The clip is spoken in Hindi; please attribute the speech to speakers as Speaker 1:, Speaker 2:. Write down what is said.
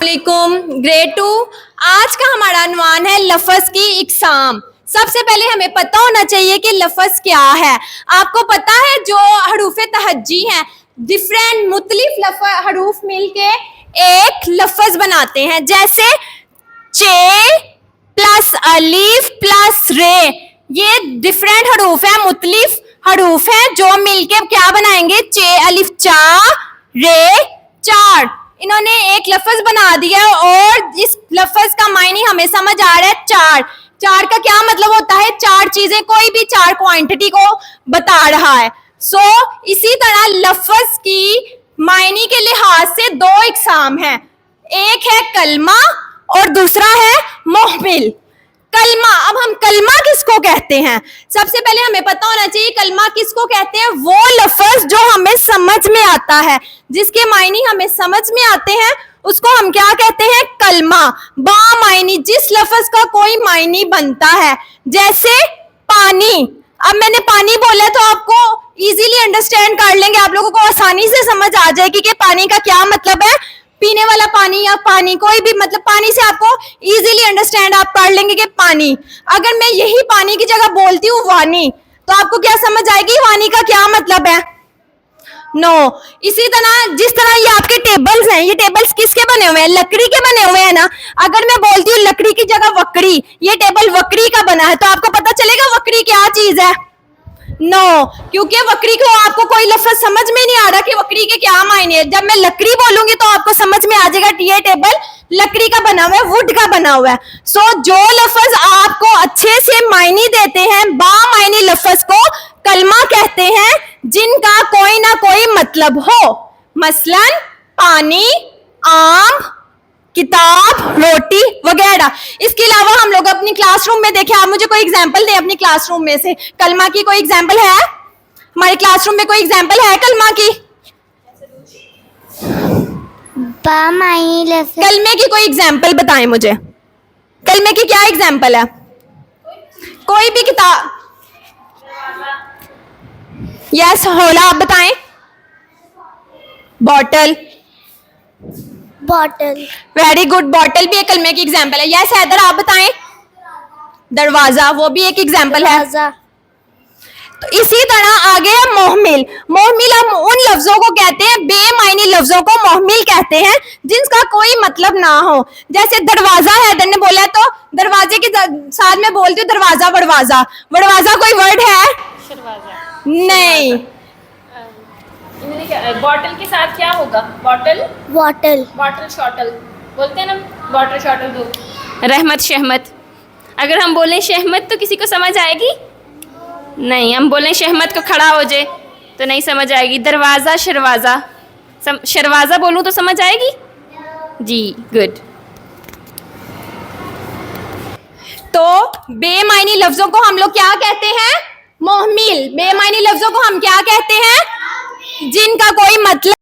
Speaker 1: अस्सलामुअलैकुम। ग्रेड 2 आज का हमारा अनवान है लफ्ज़ की इकसाम। सबसे पहले हमें पता होना चाहिए कि लफ्ज़ क्या है। आपको पता है जो हरूफ तहज्जी हैं, डिफरेंट मुख्तलिफ हरूफ मिलके एक लफ्ज़ बनाते हैं। जैसे चे प्लस अलीफ प्लस रे, ये डिफरेंट हरूफ है, मुख्तलिफ हरूफ हैं जो मिलके क्या बनाएंगे, चे अलिफ चा रे चार। इन्होंने एक लफ्ज बना दिया और इस लफ्ज का मायने हमें समझ आ रहा है चार। चार का क्या मतलब होता है, चार चीजें, कोई भी चार क्वांटिटी को बता रहा है। इसी तरह लफ्ज की मायने के लिहाज से दो इकसाम हैं, एक है कलमा और दूसरा है मोहमिल। कलमा, अब हम कलमा किसको कहते हैं, सबसे पहले हमें पता होना चाहिए कलमा किसको कहते हैं। वो लफ्ज जो हमें समझ में आता है, जिसके मायने हमें समझ में आते हैं, उसको हम क्या कहते हैं, कलमा। बा मायनी, जिस लफ्ज का कोई मायने बनता है। जैसे पानी, अब मैंने पानी बोला तो आपको इजीली अंडरस्टैंड कर लेंगे, आप लोगों को आसानी से समझ आ जाएगी कि पानी का क्या मतलब है। पीने वाला पानी या पानी, कोई भी मतलब पानी से आपको इजीली अंडरस्टैंड आप कर लेंगे कि पानी। अगर मैं यही पानी की जगह बोलती हूँ वानी, तो आपको क्या समझ आएगी वानी का क्या मतलब है। इसी तरह जिस तरह ये आपके टेबल्स हैं, ये टेबल्स किसके बने हुए हैं, लकड़ी के बने हुए हैं ना। अगर मैं बोलती हूँ लकड़ी की जगह वकड़ी, ये टेबल वकड़ी का बना है, तो आपको पता चलेगा वकड़ी क्या चीज है। क्योंकि वकड़ी को आपको कोई लफ्ज समझ में नहीं आ रहा कि वकड़ी के क्या मायने हैं। जब मैं लकड़ी बोलूंगी तो आपको समझ में आ जाएगा ये टेबल लकड़ी का बना हुआ है, वुड का बना हुआ है। जो लफ्ज आपको अच्छे से मायने देते हैं, बा मायने लफ्ज को कलमा कहते हैं, जिनका कोई ना कोई मतलब हो। मसलन पानी, आम, किताब, रोटी वगैरह। इसके अलावा हम लोग अपनी क्लासरूम में देखें, आप मुझे कोई एग्जांपल दें अपनी क्लासरूम में से, कलमा की कोई एग्जांपल है हमारे क्लासरूम में, कोई एग्जांपल है कलमा की। कलमे की कोई एग्जांपल बताएं मुझे, कलमे की क्या एग्जांपल है, कोई भी किताब। यस होला, आप बताएं। Bottle,
Speaker 2: bottle,
Speaker 1: very good, bottle भी एक कलमे की एग्जांपल है। यस हैदर, आप बताएं। दरवाजा, वो भी एक एग्जांपल है। तो इसी तरह आगे है मोहमिल। मोहमिल हम उन लफ्जों को कहते हैं, बेमायनी लफ्जों को मोहमिल कहते हैं, जिनका कोई मतलब ना हो। जैसे दरवाजा हैदर ने बोला, तो दरवाजे के साथ में बोलती हूँ दरवाजा वड़वाजा। वड़वाजा कोई वर्ड है नहीं।
Speaker 3: बॉटल के साथ क्या होगा, बॉटल
Speaker 2: बॉटल,
Speaker 3: बॉटल शॉटल बोलते हैं ना, बॉटल शॉटल दो। रहमत शहमत, अगर हम बोलें शहमत तो किसी को समझ आएगी नहीं, हम बोलें शहमत को खड़ा हो जाए तो नहीं समझ आएगी। दरवाज़ा शरवाज़ा, शरवाज़ा बोलूँ तो समझ आएगी जी, गुड।
Speaker 1: तो बेमायनी लफ्जों को हम लोग क्या कहते हैं, मोहमिल। बेमायनी लफ्जों को हम क्या कहते हैं, जिनका कोई मतलब